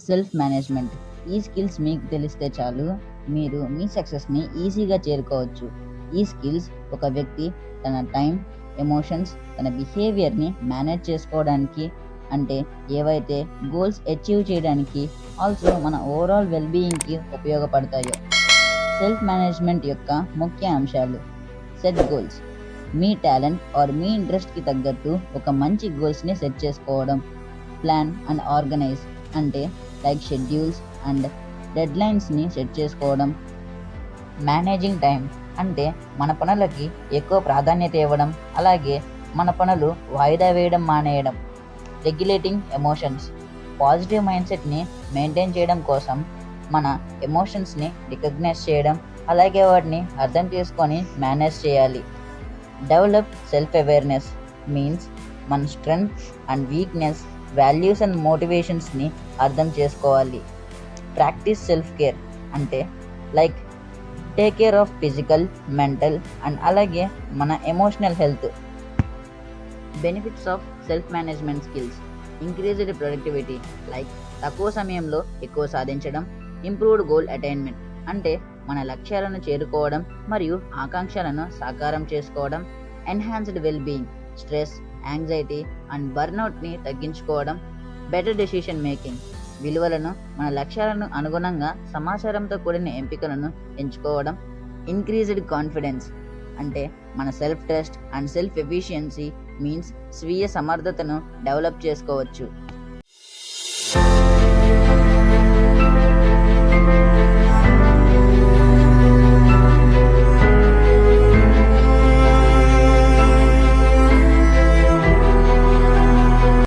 Self management. ఈ skills మీకు తెలిస్తే చాలు, మీరు మీ సక్సెస్ని ఈజీగా చేరుకోవచ్చు. ఈ స్కిల్స్ ఒక వ్యక్తి తన టైం, ఎమోషన్స్, తన బిహేవియర్ని మేనేజ్ చేసుకోవడానికి, అంటే ఏవైతే గోల్స్ అచీవ్ చేయడానికి, ఆల్సో మన ఓవరాల్ వెల్బీయింగ్కి ఉపయోగపడతాయో. సెల్ఫ్ మేనేజ్మెంట్ యొక్క ముఖ్య అంశాలు: సెట్ గోల్స్. మీ టాలెంట్ ఆర్ మీ ఇంట్రెస్ట్కి తగ్గట్టు ఒక మంచి గోల్స్ని సెట్ చేసుకోవడం. ప్లాన్ అండ్ ఆర్గనైజ్, అంటే లైక్ షెడ్యూల్స్ అండ్ డెడ్లైన్స్ని సెట్ చేసుకోవడం. మేనేజింగ్ టైం, అంటే మన పనులకి ఎక్కువ ప్రాధాన్యత ఇవ్వడం, అలాగే మన పనులు వాయిదా వేయడం మానేయడం. Regulating emotions. పాజిటివ్ మైండ్ సెట్ని మెయింటైన్ చేయడం కోసం మన ఎమోషన్స్ని రికగ్నైజ్ చేయడం, అలాగే వాటిని అర్థం చేసుకొని మేనేజ్ చేయాలి. డెవలప్ సెల్ఫ్ అవేర్నెస్ మీన్స్ మన strength and weakness, values and మోటివేషన్స్ని అర్థం చేసుకోవాలి. ప్రాక్టీస్ సెల్ఫ్ కేర్, అంటే like take care of physical, mental and అలాగే మన emotional health. Benefits of self management skills: increased productivity, like తక్కువ సమయంలో ఎక్కువ సాధించడం. ఇంప్రూవ్డ్ గోల్ అటైన్మెంట్, అంటే మన లక్ష్యాలను చేరుకోవడం మరియు ఆకాంక్షలను సాకారం చేసుకోవడం. Enhanced wellbeing, stress, anxiety and బర్న్అవుట్ని తగ్గించుకోవడం. బెటర్ డెసిషన్ మేకింగ్, విలువలను, మన లక్ష్యాలను అనుగుణంగా సమాచారంతో కూడిన ఎంపికలను ఎంచుకోవడం. ఇంక్రీజ్డ్ కాన్ఫిడెన్స్, అంటే మన self trust and self efficiency means స్వీయ సమర్థతను డెవలప్ చేసుకోవచ్చు.